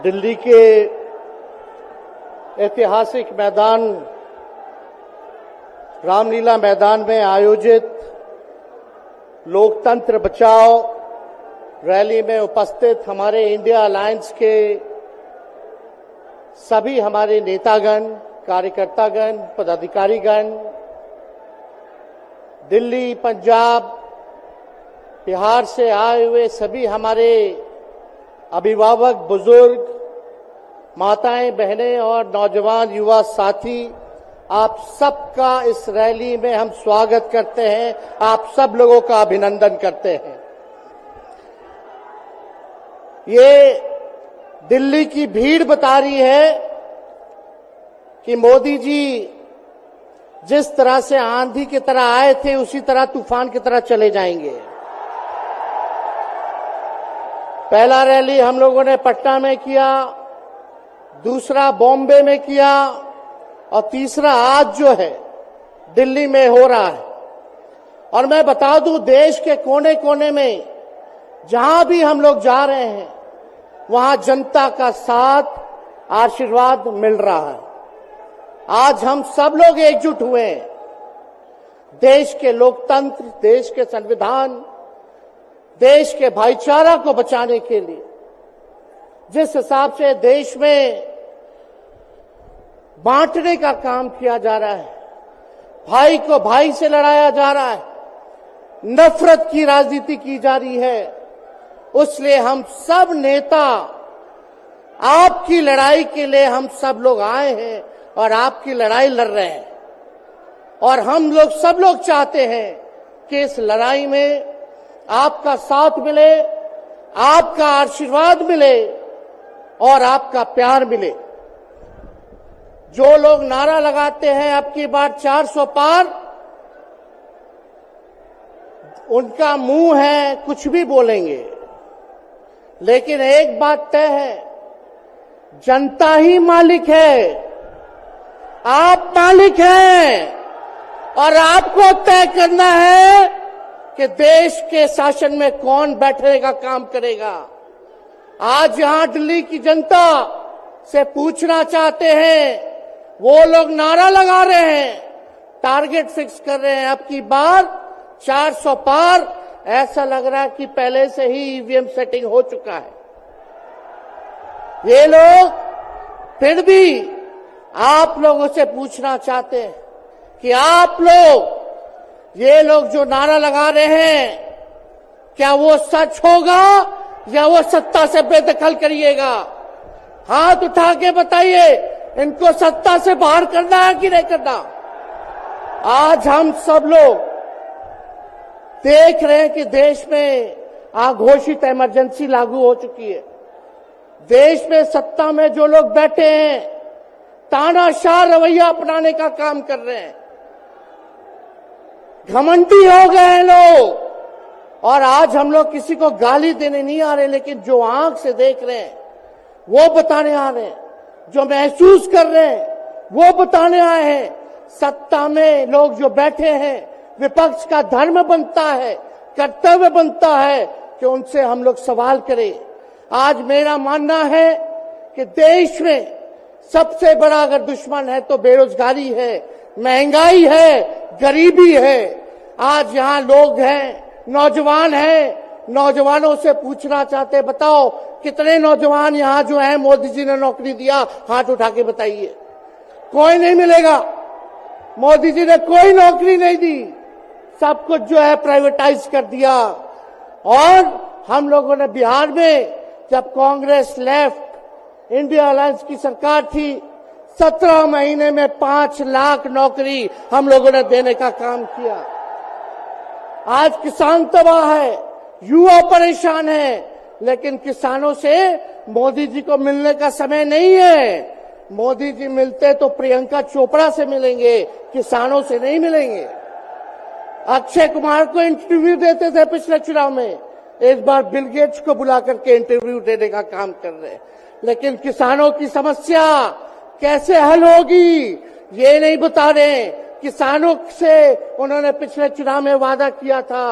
दिल्ली के ऐतिहासिक मैदान रामलीला मैदान में आयोजित लोकतंत्र बचाओ रैली में उपस्थित हमारे इंडिया अलायंस के सभी हमारे नेतागण, कार्यकर्तागण, पदाधिकारीगण, दिल्ली, पंजाब, बिहार से आए हुए सभी हमारे अभिभावक, बुजुर्ग, माताएं, बहनें और नौजवान युवा साथी, आप सबका इस रैली में हम स्वागत करते हैं। आप सब लोगों का अभिनंदन करते हैं। ये दिल्ली की भीड़ बता रही है कि मोदी जी जिस तरह से आंधी की तरह आए थे उसी तरह तूफान की तरह चले जाएंगे। पहला रैली हम लोगों ने पटना में किया, दूसरा बॉम्बे में किया और तीसरा आज जो है दिल्ली में हो रहा है। और मैं बता दूं, देश के कोने कोने में जहां भी हम लोग जा रहे हैं वहां जनता का साथ, आशीर्वाद मिल रहा है। आज हम सब लोग एकजुट हुए हैं देश के लोकतंत्र, देश के संविधान, देश के भाईचारा को बचाने के लिए। जिस हिसाब से देश में बांटने का काम किया जा रहा है, भाई को भाई से लड़ाया जा रहा है, नफरत की राजनीति की जा रही है, उसलिए हम सब नेता आपकी लड़ाई के लिए हम सब लोग आए हैं और आपकी लड़ाई लड़ रहे हैं। और हम लोग सब लोग चाहते हैं कि इस लड़ाई में आपका साथ मिले, आपका आशीर्वाद मिले और आपका प्यार मिले। जो लोग नारा लगाते हैं अब की बार 400 पार, उनका मुंह है, कुछ भी बोलेंगे, लेकिन एक बात तय है, जनता ही मालिक है, आप मालिक हैं और आपको तय करना है कि देश के शासन में कौन बैठने का काम करेगा। आज यहां दिल्ली की जनता से पूछना चाहते हैं, वो लोग नारा लगा रहे हैं, टारगेट फिक्स कर रहे हैं, अब की बार 400 पार। ऐसा लग रहा है कि पहले से ही ईवीएम सेटिंग हो चुका है। ये लोग फिर भी आप लोगों से पूछना चाहते हैं कि आप लोग, ये लोग जो नारा लगा रहे हैं, क्या वो सच होगा या वो सत्ता से बेदखल करिएगा? हाथ उठा के बताइए, इनको सत्ता से बाहर करना है कि नहीं करना? आज हम सब लोग देख रहे हैं कि देश में अघोषित इमरजेंसी लागू हो चुकी है। देश में सत्ता में जो लोग बैठे हैं तानाशाह रवैया अपनाने का काम कर रहे हैं, घमंडी हो गए हैं लोग। और आज हम लोग किसी को गाली देने नहीं आ रहे, लेकिन जो आंख से देख रहे हैं वो बताने आ रहे हैं, जो महसूस कर रहे हैं वो बताने आए हैं। सत्ता में लोग जो बैठे हैं, विपक्ष का धर्म बनता है, कर्तव्य बनता है कि उनसे हम लोग सवाल करें। आज मेरा मानना है कि देश में सबसे बड़ा अगर दुश्मन है तो बेरोजगारी है, महंगाई है, गरीबी है। आज यहाँ लोग हैं, नौजवान हैं, नौजवानों से पूछना चाहते हैं, बताओ कितने नौजवान यहाँ जो हैं मोदी जी ने नौकरी दिया? हाथ उठा के बताइए। कोई नहीं मिलेगा। मोदी जी ने कोई नौकरी नहीं दी, सब कुछ जो है प्राइवेटाइज कर दिया। और हम लोगों ने बिहार में जब कांग्रेस लेफ्ट इंडिया अलायंस की सरकार थी, 17 महीने में 5 लाख नौकरी हम लोगों ने देने का काम किया। आज किसान तबाह है, युवा परेशान है, लेकिन किसानों से मोदी जी को मिलने का समय नहीं है। मोदी जी मिलते तो प्रियंका चोपड़ा से मिलेंगे, किसानों से नहीं मिलेंगे। अक्षय कुमार को इंटरव्यू देते थे पिछले चुनाव में, इस बार बिल गेट्स को बुला करके इंटरव्यू देने का काम कर रहे हैं। लेकिन किसानों की समस्या कैसे हल होगी ये नहीं बता रहे। किसानों से उन्होंने पिछले चुनाव में वादा किया था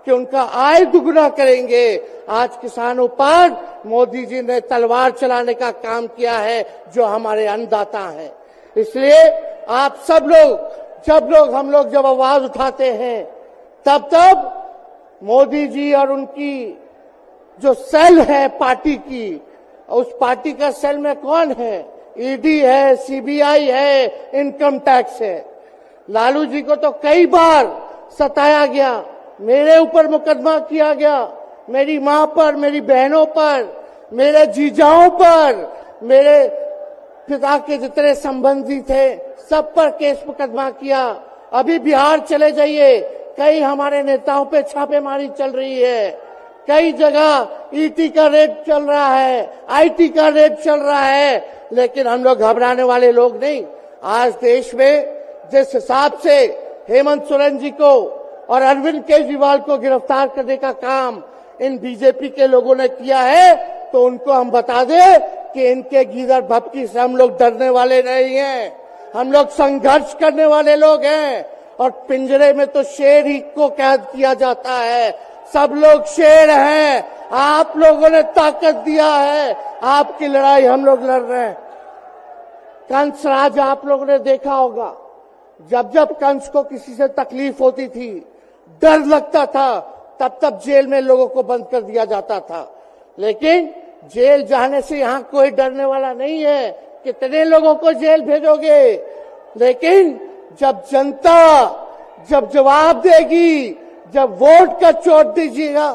कि उनका आय दुगना करेंगे। आज किसानों पर मोदी जी ने तलवार चलाने का काम किया है, जो हमारे अन्नदाता हैं। इसलिए आप सब लोग हम लोग जब आवाज उठाते हैं, तब मोदी जी और उनकी जो सेल है पार्टी की, उस पार्टी का सेल में कौन है? ईडी है, सीबीआई है, इनकम टैक्स है। लालू जी को तो कई बार सताया गया, मेरे ऊपर मुकदमा किया गया, मेरी मां पर, मेरी बहनों पर, मेरे जीजाओं पर, मेरे पिता के जितने संबंधी थे सब पर केस मुकदमा किया। अभी बिहार चले जाइए, कई हमारे नेताओं पे छापेमारी चल रही है, कई जगह ईटी का रेड चल रहा है, आईटी का रेड चल रहा है, लेकिन हम लोग घबराने वाले लोग नहीं। आज देश में जिस हिसाब से हेमंत सोरेन जी को और अरविंद केजरीवाल को गिरफ्तार करने का काम इन बीजेपी के लोगों ने किया है, तो उनको हम बता दें कि इनके गीदड़ भपकी से हम लोग डरने वाले नहीं हैं। हम लोग संघर्ष करने वाले लोग हैं, और पिंजरे में तो शेर ही को कैद किया जाता है। सब लोग शेर हैं, आप लोगों ने ताकत दिया है, आपकी लड़ाई हम लोग लड़ रहे हैं। कंस राज आप लोगों ने देखा होगा, जब जब कंस को किसी से तकलीफ होती थी, डर लगता था, तब जेल में लोगों को बंद कर दिया जाता था। लेकिन जेल जाने से यहां कोई डरने वाला नहीं है। कितने लोगों को जेल भेजोगे? लेकिन जब जनता जब जवाब देगी, जब वोट का चोट दीजिएगा,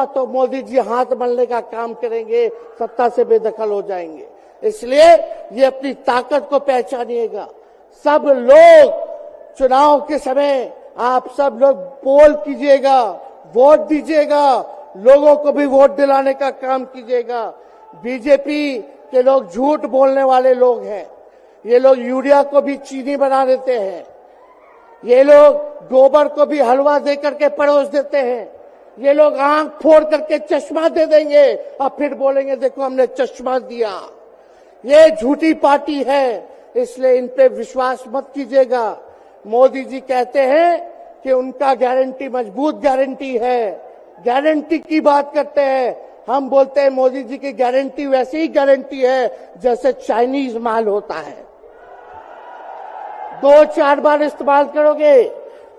तो मोदी जी हाथ मलने का काम करेंगे, सत्ता से बेदखल हो जाएंगे। इसलिए ये अपनी ताकत को पहचानिएगा। सब लोग चुनाव के समय आप सब लोग पोल कीजिएगा, वोट दीजिएगा, लोगों को भी वोट दिलाने का काम कीजिएगा। बीजेपी के लोग झूठ बोलने वाले लोग हैं। ये लोग यूरिया को भी चीनी बना देते हैं, ये लोग गोबर को भी हलवा दे करके परोस देते हैं, ये लोग आंख फोड़ करके चश्मा दे देंगे और फिर बोलेंगे देखो हमने चश्मा दिया। ये झूठी पार्टी है, इसलिए इन पे विश्वास मत कीजिएगा। मोदी जी कहते हैं कि उनका गारंटी मजबूत गारंटी है, गारंटी की बात करते हैं। हम बोलते हैं मोदी जी की गारंटी वैसे ही गारंटी है जैसे चाइनीज माल होता है, 2-4 बार इस्तेमाल करोगे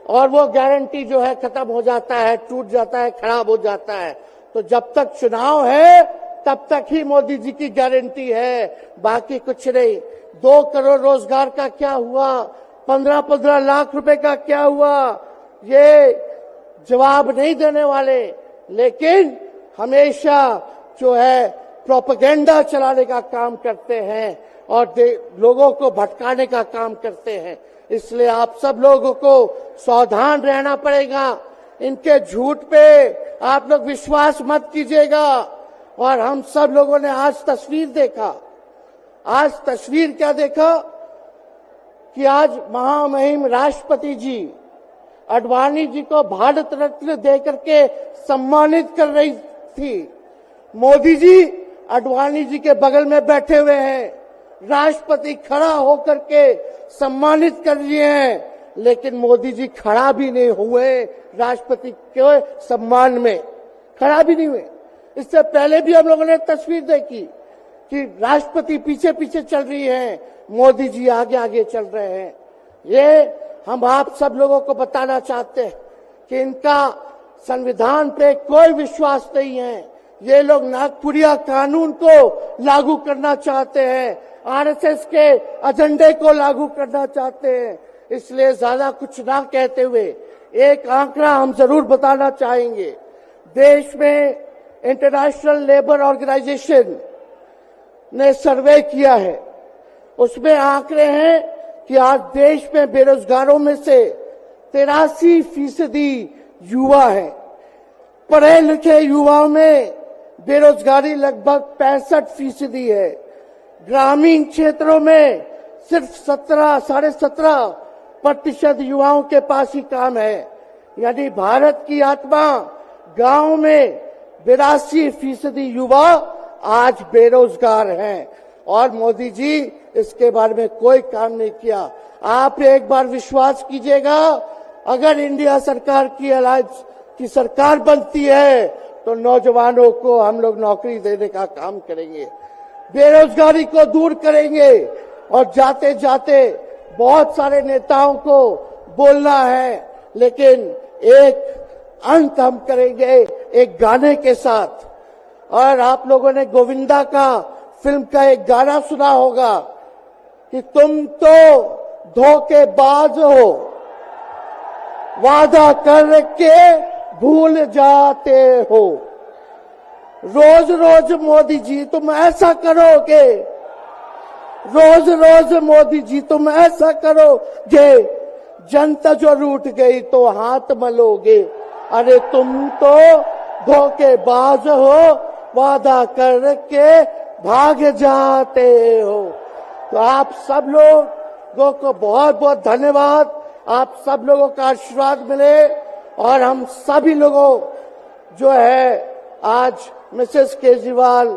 और वो गारंटी जो है खत्म हो जाता है, टूट जाता है, खराब हो जाता है। तो जब तक चुनाव है तब तक ही मोदी जी की गारंटी है, बाकी कुछ नहीं। 2 करोड़ रोजगार का क्या हुआ, 15-15 लाख रुपए का क्या हुआ, ये जवाब नहीं देने वाले। लेकिन हमेशा जो है प्रोपेगेंडा चलाने का काम करते हैं और लोगों को भटकाने का काम करते हैं। इसलिए आप सब लोगों को सावधान रहना पड़ेगा। इनके झूठ पे आप लोग विश्वास मत कीजिएगा। और हम सब लोगों ने आज तस्वीर देखा, आज तस्वीर क्या देखा कि आज महामहिम राष्ट्रपति जी आडवाणी जी को भारत रत्न देकर के सम्मानित कर रही थी। मोदी जी आडवाणी जी के बगल में बैठे हुए हैं, राष्ट्रपति खड़ा होकर के सम्मानित कर दिए हैं, लेकिन मोदी जी खड़ा भी नहीं हुए राष्ट्रपति के सम्मान में, खड़ा भी नहीं हुए। इससे पहले भी हम लोगों ने तस्वीर देखी कि राष्ट्रपति पीछे पीछे चल रही है, मोदी जी आगे आगे चल रहे हैं। ये हम आप सब लोगों को बताना चाहते हैं कि इनका संविधान पे कोई विश्वास नहीं है। ये लोग नागपुरिया कानून को लागू करना चाहते हैं, आरएसएस के एजेंडे को लागू करना चाहते हैं। इसलिए ज्यादा कुछ ना कहते हुए एक आंकड़ा हम जरूर बताना चाहेंगे। देश में इंटरनेशनल लेबर ऑर्गेनाइजेशन ने सर्वे किया है, उसमें आंकड़े हैं कि आज देश में बेरोजगारों में से 83% युवा है। पढ़े लिखे युवाओं में बेरोजगारी लगभग 65% है। ग्रामीण क्षेत्रों में सिर्फ 17.5% युवाओं के पास ही काम है। यानी भारत की आत्मा गांव में 82% युवा आज बेरोजगार हैं और मोदी जी इसके बारे में कोई काम नहीं किया। आप एक बार विश्वास कीजिएगा, अगर इंडिया सरकार की अलायंस की सरकार बनती है तो नौजवानों को हम लोग नौकरी देने का काम करेंगे, बेरोजगारी को दूर करेंगे। और जाते जाते बहुत सारे नेताओं को बोलना है, लेकिन एक अंत हम करेंगे एक गाने के साथ। और आप लोगों ने गोविंदा का फिल्म का एक गाना सुना होगा कि तुम तो धोखेबाज हो, वादा करके भूल जाते हो। रोज रोज मोदी जी तुम ऐसा करोगे, रोज रोज मोदी जी तुम ऐसा करोगे, जनता जो रूठ गई तो हाथ मलोगे। अरे तुम तो धोखेबाज हो, वादा करके भाग जाते हो। तो आप सब लोगों को बहुत बहुत धन्यवाद। आप सब लोगों का आशीर्वाद मिले और हम सभी लोगों जो है आज मिसेस केजरीवाल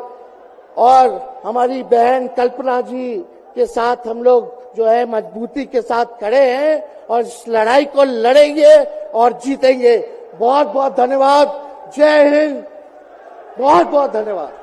और हमारी बहन कल्पना जी के साथ हम लोग जो है मजबूती के साथ खड़े हैं और इस लड़ाई को लड़ेंगे और जीतेंगे। बहुत बहुत धन्यवाद। जय हिंद। बहुत बहुत धन्यवाद।